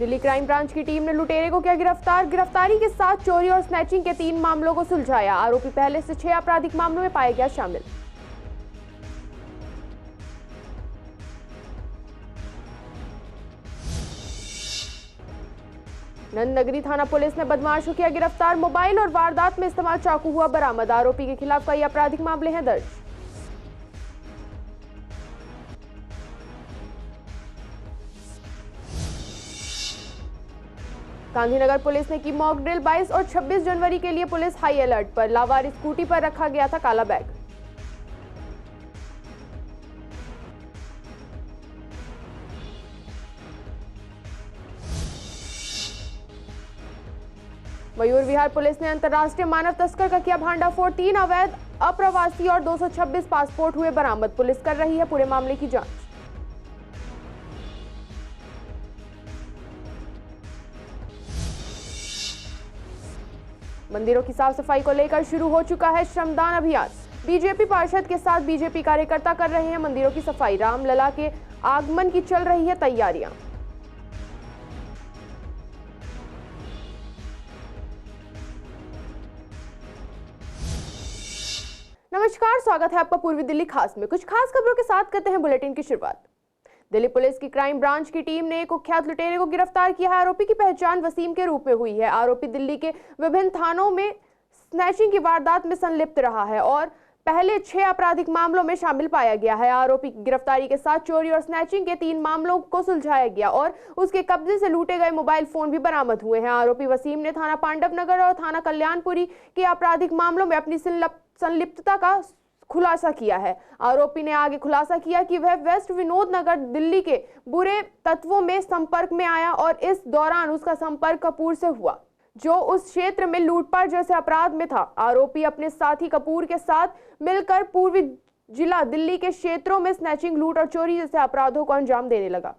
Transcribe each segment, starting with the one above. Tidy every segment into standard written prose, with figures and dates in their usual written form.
Delhi crime branch की team ने लुटेरे को किया गिरफ्तार। गिरफ्तारी के साथ चोरी और स्नैचिंग के 3 मामलों को सुलझाया। आरोपी पहले से 6 आपराधिक मामलों में पाया गया शामिल। नंदनगरी थाना पुलिस ने बदमाश को किया गिरफ्तार। मोबाइल और वारदात में इस्तेमाल चाकू हुआ बरामद। आरोपी के खिलाफ कई आपराधिक मामले हैं दर्ज। गांधीनगर पुलिस ने की मॉक ड्रिल। 22 और 26 जनवरी के लिए पुलिस हाई अलर्ट पर। लावारिस स्कूटी पर रखा गया था काला बैग। मयूर विहार पुलिस ने अंतर्राष्ट्रीय मानव तस्कर का किया भांडाफोड़। 3 अवैध अप्रवासी और 226 पासपोर्ट हुए बरामद। पुलिस कर रही है पूरे मामले की जांच। मंदिरों की साफ सफाई को लेकर शुरू हो चुका है श्रमदान अभियान। बीजेपी पार्षद के साथ बीजेपी कार्यकर्ता कर रहे हैं मंदिरों की सफाई। रामलला के आगमन की चल रही है तैयारियां। नमस्कार, स्वागत है आपका पूर्वी दिल्ली खास में। कुछ खास खबरों के साथ करते हैं बुलेटिन की शुरुआत। दिल्ली पुलिस की क्राइम ब्रांच की टीम ने एक कुख्यात लुटेरे को गिरफ्तार किया है। आरोपी की पहचान वसीम के रूप में हुई है। आरोपी दिल्ली के विभिन्न थानों में स्नैचिंग की वारदात में संलिप्त रहा है और पहले 6 आपराधिक मामलों में शामिल पाया गया है। आरोपी की गिरफ्तारी के साथ चोरी और स्नैचिंग के 3 मामलों को सुलझाया गया और उसके कब्जे से लूटे गए मोबाइल फोन भी बरामद हुए हैं। आरोपी वसीम ने थाना पांडव नगर और थाना कल्याणपुरी के आपराधिक मामलों में अपनी संलिप्तता का खुलासा किया है। आरोपी ने आगे खुलासा किया कि वह वेस्ट विनोद नगर दिल्ली के बुरे तत्वों में संपर्क में आया और इस दौरान उसका संपर्क कपूर से हुआ, जो उस क्षेत्र में लूटपाट जैसे अपराध में था। आरोपी अपने साथी कपूर के साथ मिलकर पूर्वी जिला दिल्ली के क्षेत्रों में स्नैचिंग, लूट और चोरी जैसे अपराधों को अंजाम देने लगा।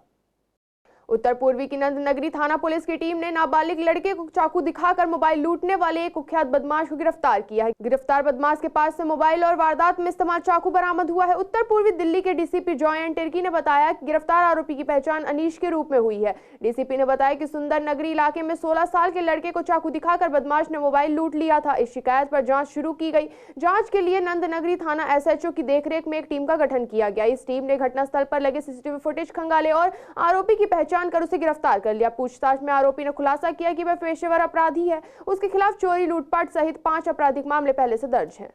उत्तर पूर्वी की नंदनगरी थाना पुलिस की टीम ने नाबालिग लड़के को चाकू दिखाकर मोबाइल लूटने वाले एक कुख्यात बदमाश को गिरफ्तार किया है। गिरफ्तार बदमाश के पास से मोबाइल और वारदात में इस्तेमाल चाकू बरामद हुआ है। उत्तर पूर्वी दिल्ली के डीसीपी जॉय एन तिर्की ने बताया कि गिरफ्तार आरोपी की पहचान अनीश के रूप में हुई है। डीसीपी ने बताया कि सुंदर नगरी इलाके में 16 साल के लड़के को चाकू दिखाकर बदमाश ने मोबाइल लूट लिया था। इस शिकायत पर जांच शुरू की गई। जांच के लिए नंदनगरी थाना एसएचओ की देखरेख में एक टीम का गठन किया गया। इस टीम ने घटनास्थल पर लगे सीसीटीवी फुटेज खंगाले और आरोपी की पहचान कर उसे गिरफ्तार कर लिया। पूछताछ में आरोपी ने खुलासा किया कि वह पेशेवर अपराधी है। उसके खिलाफ चोरी, लूटपाट सहित 5 आपराधिक मामले पहले से दर्ज हैं।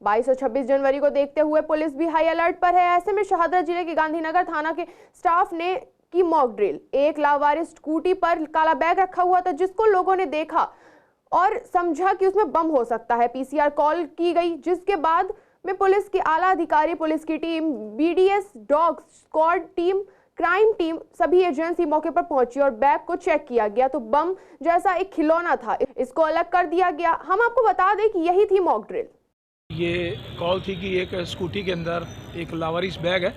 22 और 26 जनवरी को देखते हुए पुलिस भी हाई अलर्ट पर है। ऐसे में शहादत जिले के गांधीनगर थाना के स्टाफ ने की मॉक ड्रिल। एक लावारिस स्कूटी पर काला बैग रखा हुआ था, जिसको लोगों ने देखा और समझा कि उसमें बम हो सकता है। पीसीआर कॉल की गई, जिसके बाद में पुलिस के आला अधिकारी, पुलिस की team, BDS dog squad team, crime team, सभी एजेंसी मौके पर पहुंची और बैग को चेक किया गया तो बम जैसा एक खिलौना था, इसको अलग कर दिया गया। हम आपको बता दें कि यही थी मॉक ड्रिल। ये कॉल थी कि एक स्कूटी के अंदर एक लावारिस बैग है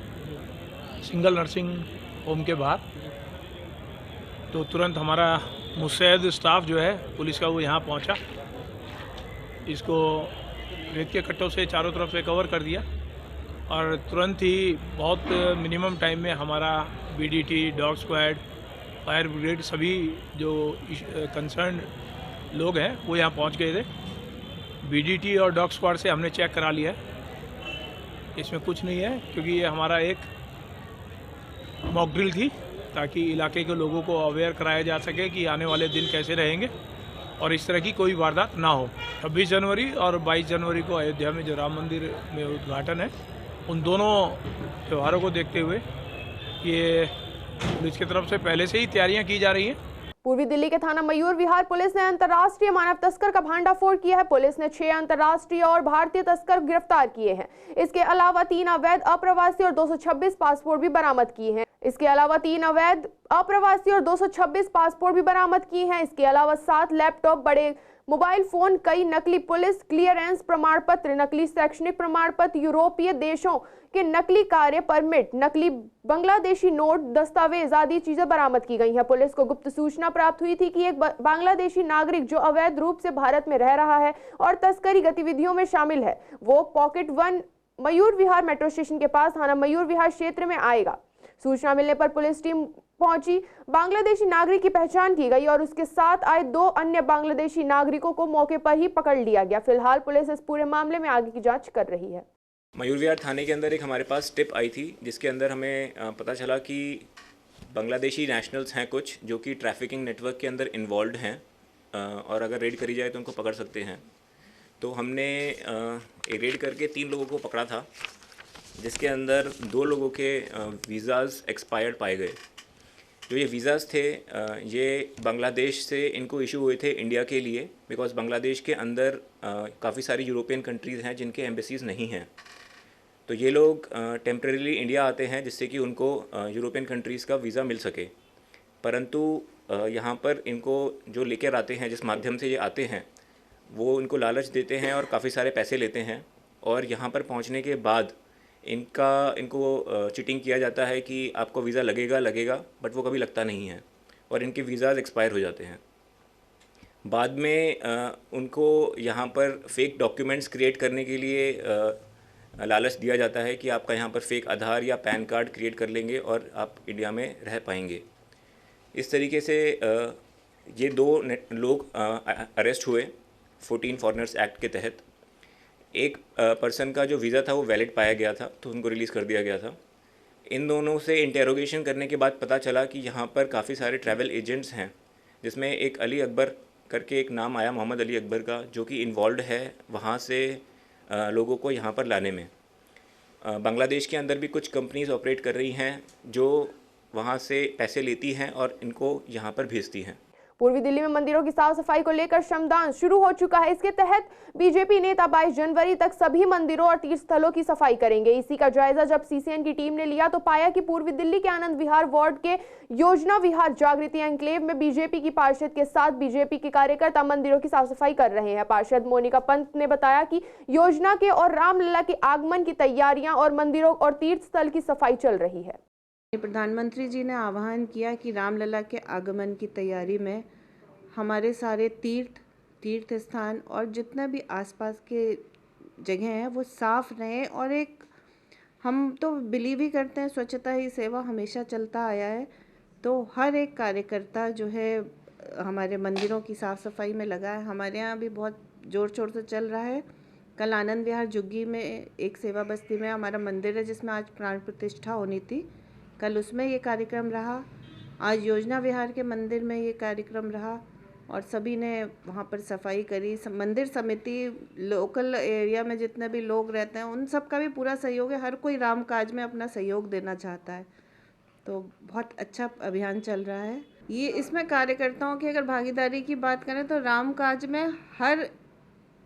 सिंगल नर्सिंग होम के बाहर। तो तुरंत हमारा मुस्तैद स्टाफ जो है पुलिस का वो यहाँ पहुँचा, इसको रेत के कट्टों से चारों तरफ से कवर कर दिया और तुरंत ही बहुत मिनिमम टाइम में हमारा बीडीटी, डॉग स्क्वाड, फायर ब्रिगेड, सभी जो कंसर्न लोग हैं वो यहाँ पहुँच गए थे। बीडीटी और डॉग स्क्वाड से हमने चेक करा लिया है, इसमें कुछ नहीं है, क्योंकि ये हमारा एक मॉक ड्रिल थी ताकि इलाके के लोगों को अवेयर कराया जा सके कि आने वाले दिन कैसे रहेंगे और इस तरह की कोई वारदात ना हो। 26 जनवरी और 22 जनवरी को अयोध्या में जो राम मंदिर में उद्घाटन है, उन दोनों त्योहारों को देखते हुए ये पुलिस की तरफ से पहले से ही तैयारियां की जा रही हैं। पूर्वी दिल्ली के थाना मयूर विहार पुलिस ने अंतर्राष्ट्रीय मानव तस्कर का भांडाफोड़ किया है। पुलिस ने 6 अंतर्राष्ट्रीय और भारतीय तस्कर गिरफ्तार किए हैं। इसके अलावा 3 अवैध अप्रवासी और 226 पासपोर्ट भी बरामद किए हैं। इसके अलावा 3 अवैध अप्रवासी और 226 पासपोर्ट भी बरामद किए हैं। इसके अलावा 7 लैपटॉप, बड़े मोबाइल फोन, कई नकली पुलिस क्लियरेंस प्रमाण पत्र, नकली शैक्षणिक प्रमाण पत्र, यूरोपीय देशों के नकली कार्य परमिट, नकली बांग्लादेशी नोट, दस्तावेज आदि चीजें बरामद की गई हैं। पुलिस को गुप्त सूचना प्राप्त हुई थी कि एक बांग्लादेशी नागरिक जो अवैध रूप से भारत में रह रहा है और तस्करी गतिविधियों में शामिल है, वो pocket 1 Mayur Vihar metro station के पास थाना मयूर विहार क्षेत्र में आएगा। सूचना मिलने पर पुलिस टीम पहुंची बांग्लादेशी नागरिक की पहचान की गई और उसके साथ आए 2 अन्य बांग्लादेशी नागरिकों को मौके पर ही पकड़ लिया गया। फिलहाल पुलिस इस पूरे मामले में आगे की जांच कर रही है। मयूर विहार थाने के अंदर एक हमारे पास टिप आई थी, जिसके अंदर हमें पता चला कि बांग्लादेशी नेशनल्स हैं कुछ जो कि ट्रैफिकिंग नेटवर्क के अंदर इन्वॉल्व हैं और अगर रेड करी जाए तो उनको पकड़ सकते हैं। तो हमने रेड करके 3 लोगों को पकड़ा था, जिसके अंदर 2 लोगों के वीज़ाज़ एक्सपायर्ड पाए गए। जो ये वीज़ाज़ थे ये बांग्लादेश से इनको इशू हुए थे इंडिया के लिए, बिकॉज़ बांग्लादेश के अंदर काफ़ी सारी यूरोपियन कंट्रीज़ हैं जिनके एम्बेसीज़ नहीं हैं। तो ये लोग टेम्परेरीली इंडिया आते हैं जिससे कि उनको यूरोपियन कंट्रीज़ का वीज़ा मिल सके, परंतु यहाँ पर इनको जो लेकर आते हैं, जिस माध्यम से ये आते हैं, वो इनको लालच देते हैं और काफ़ी सारे पैसे लेते हैं और यहाँ पर पहुँचने के बाद इनको चीटिंग किया जाता है कि आपको वीज़ा लगेगा, बट वो कभी लगता नहीं है और इनके वीज़ाज़ एक्सपायर हो जाते हैं। बाद में उनको यहाँ पर फेक डॉक्यूमेंट्स क्रिएट करने के लिए लालच दिया जाता है कि आपका यहाँ पर फेक आधार या पैन कार्ड क्रिएट कर लेंगे और आप इंडिया में रह पाएंगे। इस तरीके से ये 2 लोग अरेस्ट हुए 14 फॉरेनर्स एक्ट के तहत। एक पर्सन का जो वीज़ा था वो वैलिड पाया गया था, तो उनको रिलीज़ कर दिया गया था। इन दोनों से इंटेरोगेशन करने के बाद पता चला कि यहाँ पर काफ़ी सारे ट्रैवल एजेंट्स हैं, जिसमें एक अली अकबर करके एक नाम आया, मोहम्मद अली अकबर का, जो कि इन्वॉल्व है वहाँ से लोगों को यहाँ पर लाने में। बांग्लादेश के अंदर भी कुछ कंपनीज ऑपरेट कर रही हैं जो वहाँ से पैसे लेती हैं और इनको यहाँ पर भेजती हैं। पूर्वी दिल्ली में मंदिरों की साफ सफाई को लेकर श्रमदान शुरू हो चुका है। इसके तहत बीजेपी नेता 22 जनवरी तक सभी मंदिरों और तीर्थ स्थलों की सफाई करेंगे। इसी का जायजा जब सीसीएन की टीम ने लिया तो पाया कि पूर्वी दिल्ली के आनंद विहार वार्ड के योजना विहार जागृति एन्क्लेव में बीजेपी की पार्षद के साथ बीजेपी के कार्यकर्ता मंदिरों की साफ सफाई कर रहे हैं। पार्षद मोनिका पंत ने बताया कि योजना के और रामलला के आगमन की तैयारियां और मंदिरों और तीर्थ स्थल की सफाई चल रही है। प्रधानमंत्री जी ने आह्वान किया कि रामलला के आगमन की तैयारी में हमारे सारे तीर्थ स्थान और जितने भी आसपास के जगह हैं वो साफ रहें। और एक हम तो बिलीव ही करते हैं स्वच्छता ही सेवा हमेशा चलता आया है, तो हर एक कार्यकर्ता जो है हमारे मंदिरों की साफ़ सफाई में लगा है। हमारे यहाँ भी बहुत ज़ोर शोर से चल रहा है। कल आनंद विहार जुग्गी में एक सेवा बस्ती में हमारा मंदिर है जिसमें आज प्राण प्रतिष्ठा होनी थी, कल उसमें ये कार्यक्रम रहा। आज योजना विहार के मंदिर में ये कार्यक्रम रहा और सभी ने वहाँ पर सफाई करी। मंदिर समिति, लोकल एरिया में जितने भी लोग रहते हैं उन सब का भी पूरा सहयोग है। हर कोई राम काज में अपना सहयोग देना चाहता है, तो बहुत अच्छा अभियान चल रहा है। ये इसमें कार्यकर्ताओं की अगर भागीदारी की बात करें तो राम काज में हर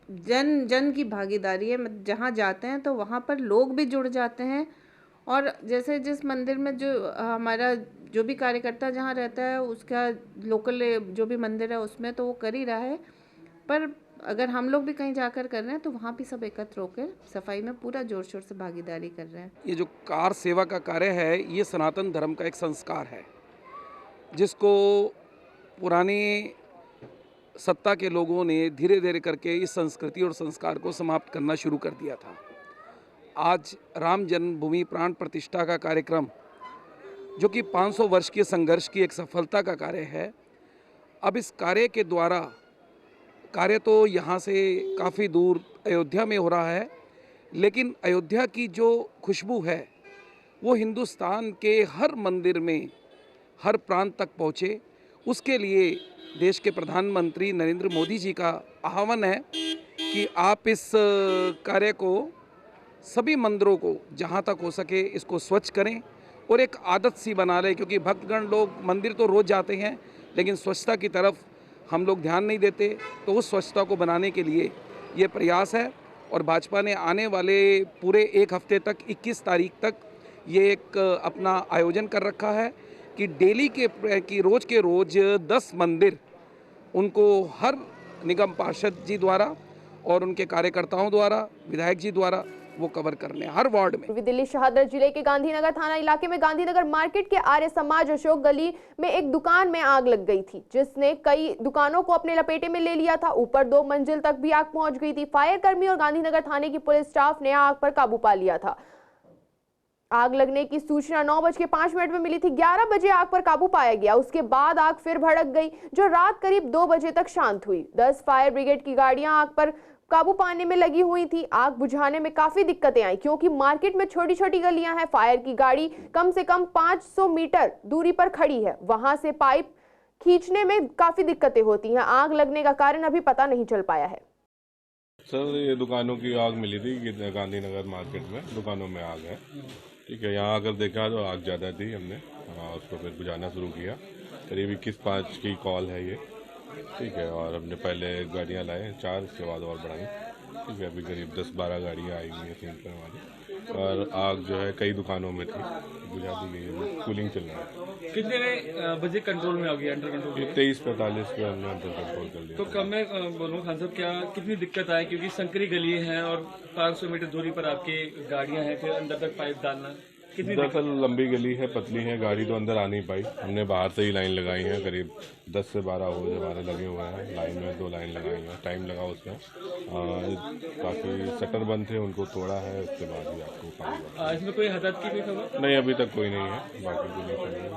जन की भागीदारी है। जहाँ जाते हैं तो वहाँ पर लोग भी जुड़ जाते हैं और जैसे जिस मंदिर में जो हमारा जो भी कार्यकर्ता जहाँ रहता है उसका लोकल जो भी मंदिर है उसमें तो वो कर ही रहा है, पर अगर हम लोग भी कहीं जाकर कर रहे हैं तो वहाँ भी सब एकत्र होकर सफाई में पूरा जोर शोर से भागीदारी कर रहे हैं। ये जो कार सेवा का कार्य है ये सनातन धर्म का एक संस्कार है जिसको पुरानी सत्ता के लोगों ने धीरे धीरे करके इस संस्कृति और संस्कार को समाप्त करना शुरू कर दिया था। आज राम जन्मभूमि प्राण प्रतिष्ठा का कार्यक्रम जो कि 500 वर्ष के संघर्ष की एक सफलता का कार्य है, अब इस कार्य के द्वारा कार्य तो यहाँ से काफ़ी दूर अयोध्या में हो रहा है, लेकिन अयोध्या की जो खुशबू है वो हिंदुस्तान के हर मंदिर में हर प्रांत तक पहुँचे। उसके लिए देश के प्रधानमंत्री नरेंद्र मोदी जी का आह्वान है कि आप इस कार्य को सभी मंदिरों को जहाँ तक हो सके इसको स्वच्छ करें और एक आदत सी बना लें, क्योंकि भक्तगण लोग मंदिर तो रोज़ जाते हैं लेकिन स्वच्छता की तरफ हम लोग ध्यान नहीं देते। तो उस स्वच्छता को बनाने के लिए ये प्रयास है और भाजपा ने आने वाले पूरे एक हफ्ते तक 21 तारीख तक ये एक अपना आयोजन कर रखा है कि डेली के रोज़ के रोज़ 10 मंदिर उनको हर निगम पार्षद जी द्वारा और उनके कार्यकर्ताओं द्वारा, विधायक जी द्वारा वो कवर करने हर वार्ड में। पूर्वी दिल्ली शहादरा जिले के गांधीनगर थाना इलाके में गांधीनगर मार्केट के आर्य समाज अशोक गली में एक दुकान में आग लग गई थी, जिसने कई दुकानों को अपने लपेटे में ले लिया था। ऊपर 2 मंजिल तक भी आग पहुंच गई थी। फायर कर्मी और गांधीनगर थाने की पुलिस स्टाफ ने आग पर काबू पा लिया था। आग लगने की सूचना 9:05 में मिली थी। 11 बजे आग पर काबू पाया गया। उसके बाद आग फिर भड़क गई, जो रात करीब 2 बजे तक शांत हुई। 10 फायर ब्रिगेड की गाड़ियां आग पर काबू पाने में लगी हुई थी। आग बुझाने में काफी दिक्कतें आई, क्योंकि मार्केट में छोटी छोटी गलियां हैं। फायर की गाड़ी कम से कम 500 मीटर दूरी पर खड़ी है। वहां से पाइप खींचने में काफी दिक्कतें होती हैं। आग लगने का कारण अभी पता नहीं चल पाया है। सर, ये दुकानों की आग मिली थी कि गांधीनगर मार्केट में दुकानों में आग है। ठीक है, यहाँ आकर देखा तो आग ज़्यादा थी। हमने उसको फिर बुझाना शुरू किया। करीब 21:05 की कॉल है ये। ठीक है, और हमने पहले गाड़ियाँ लाए 4, उसके बाद और बढ़ाई। ठीक है, अभी करीब 10-12 गाड़ियाँ आई हुई हैं सिंपल वाली। और आग जो है कई दुकानों में थी, बुझा दी गई। कूलिंग चल रहा है। कितने बजे कंट्रोल में आ गया, अंडर कंट्रोल? 23:45 पे हमने अंडर कंट्रोल कर लिया। तो कब मैं बोलूँ खान साहब, क्या कितनी दिक्कत आई, क्योंकि संकरी गली है और 500 मीटर दूरी पर आपकी गाड़ियां हैं, फिर अंदर तक पाइप डालना, कितनी दरअसल लंबी गली है, पतली है, गाड़ी तो अंदर आ नहीं पाई। हमने बाहर से ही लाइन लगाई है। करीब 10 से 12 होल हमारे लगे हुए हैं लाइन में। 2 लाइन लगाई हैं, टाइम लगा उसमें। काफ़ी शटर बंद थे, उनको तोड़ा है, उसके बाद ही आपको पानी लगा। इसमें कोई हताहत की कोई खबर? नहीं, अभी तक कोई नहीं है। बाकी तो नहीं चल रही है।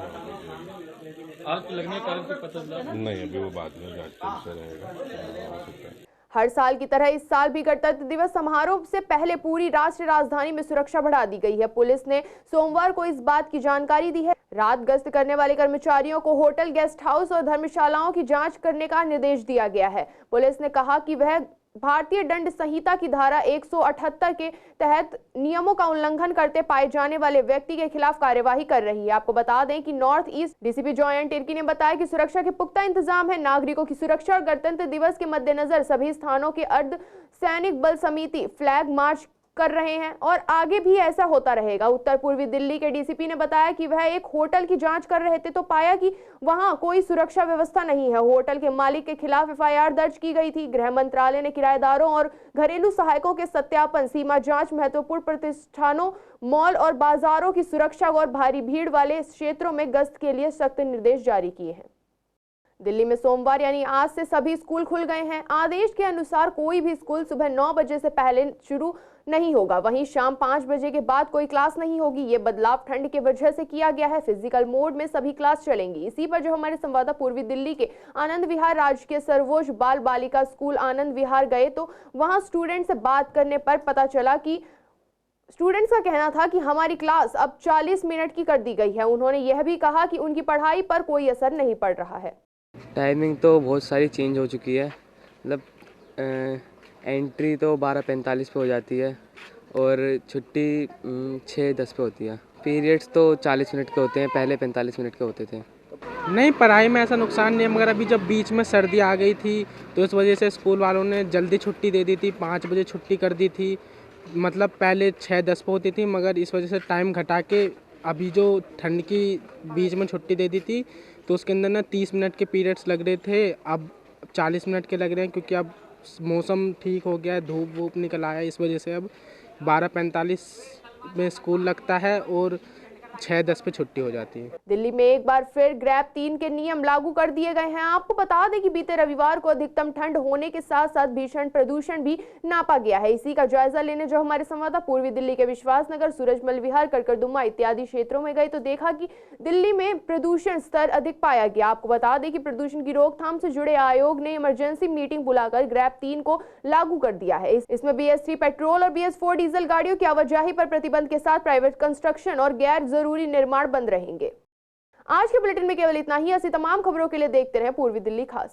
आग लगने का कारण तो पता चला नहीं, अभी वो बाद में जांच का विषय रहेगा, हो सकता है। हर साल की तरह इस साल भी गणतंत्र दिवस समारोह से पहले पूरी राष्ट्रीय राजधानी में सुरक्षा बढ़ा दी गई है। पुलिस ने सोमवार को इस बात की जानकारी दी है। रात गश्त करने वाले कर्मचारियों को होटल, गेस्ट हाउस और धर्मशालाओं की जांच करने का निर्देश दिया गया है। पुलिस ने कहा कि वह भारतीय दंड संहिता की धारा 178 के तहत नियमों का उल्लंघन करते पाए जाने वाले व्यक्ति के खिलाफ कार्यवाही कर रही है। आपको बता दें कि north east DCP joint Tirkey ने बताया कि सुरक्षा के पुख्ता इंतजाम है। नागरिकों की सुरक्षा और गणतंत्र दिवस के मद्देनजर सभी स्थानों के अर्ध सैनिक बल समिति फ्लैग मार्च कर रहे हैं और आगे भी ऐसा होता रहेगा। उत्तर पूर्वी दिल्ली के डीसीपी ने बताया कि वह एक होटल की जांच कर रहे थे तो पाया कि वहां कोई सुरक्षा व्यवस्था नहीं है। होटल के मालिक के खिलाफ एफआईआर दर्ज की गई थी। गृह मंत्रालय ने किराएदारों और घरेलू सहायकों के सत्यापन, सीमा जांच, महत्वपूर्ण प्रतिष्ठानों, मॉल और बाजारों की सुरक्षा और भारी भीड़ वाले क्षेत्रों में गश्त के लिए सख्त निर्देश जारी किए हैं। दिल्ली में सोमवार यानी आज से सभी स्कूल खुल गए हैं। आदेश के अनुसार कोई भी स्कूल सुबह 9 बजे से पहले शुरू नहीं होगा। वहीं शाम 5 बजे के बाद कोई क्लास नहीं होगी। ये बदलाव ठंड की वजह से किया गया है। फिजिकल मोड में सभी क्लास चलेंगी। इसी पर जो हमारे संवाददाता पूर्वी दिल्ली के आनंद विहार राजकीय सर्वोच्च बाल बालिका स्कूल आनंद विहार गए तो वहां स्टूडेंट से बात करने पर पता चला कि स्टूडेंट्स का कहना था कि हमारी क्लास अब 40 मिनट की कर दी गई है। उन्होंने यह भी कहा कि उनकी पढ़ाई पर कोई असर नहीं पड़ रहा है। टाइमिंग तो बहुत सारी चेंज हो चुकी है। मतलब एंट्री तो 12:45 पे हो जाती है और छुट्टी 6:10 पे होती है। पीरियड्स तो 40 मिनट के होते हैं, पहले 45 मिनट के होते थे। नहीं, पढ़ाई में ऐसा नुकसान नहीं है, मगर अभी जब बीच में सर्दी आ गई थी तो इस वजह से स्कूल वालों ने जल्दी छुट्टी दे दी थी। 5 बजे छुट्टी कर दी थी। मतलब पहले 6:10 पे होती थी, मगर इस वजह से टाइम घटा के अभी जो ठंड की बीच में छुट्टी दे दी थी तो उसके अंदर ना 30 मिनट के पीरियड्स लग रहे थे, अब 40 मिनट के लग रहे हैं, क्योंकि अब मौसम ठीक हो गया है, धूप वूप निकल आया। इस वजह से अब 12:45 में स्कूल लगता है और 6:10 पे छुट्टी हो जाती है। दिल्ली में एक बार फिर ग्रैब 3 के नियम लागू कर दिए गए हैं। आपको बता दें कि बीते रविवार को अधिकतम ठंड होने के साथ साथ भीषण प्रदूषण भी नापा गया है। इसी का जायजा लेने जो हमारे संवाददाता पूर्वी दिल्ली के विश्वासनगर, सूरजमल विहार, कड़कड़दुम्मा इत्यादि क्षेत्रों में गए तो देखा कि दिल्ली में प्रदूषण स्तर अधिक पाया गया। आपको बता दें कि प्रदूषण की रोकथाम से जुड़े आयोग ने इमरजेंसी मीटिंग बुलाकर ग्रैब 3 को लागू कर दिया है। इसमें BS3 पेट्रोल और BS4 डीजल गाड़ियों की आवाजाही पर प्रतिबंध के साथ प्राइवेट कंस्ट्रक्शन और गैर जरूरी निर्माण बंद रहेंगे। आज के बुलेटिन में केवल इतना ही। ऐसी तमाम खबरों के लिए देखते रहें पूर्वी दिल्ली खास।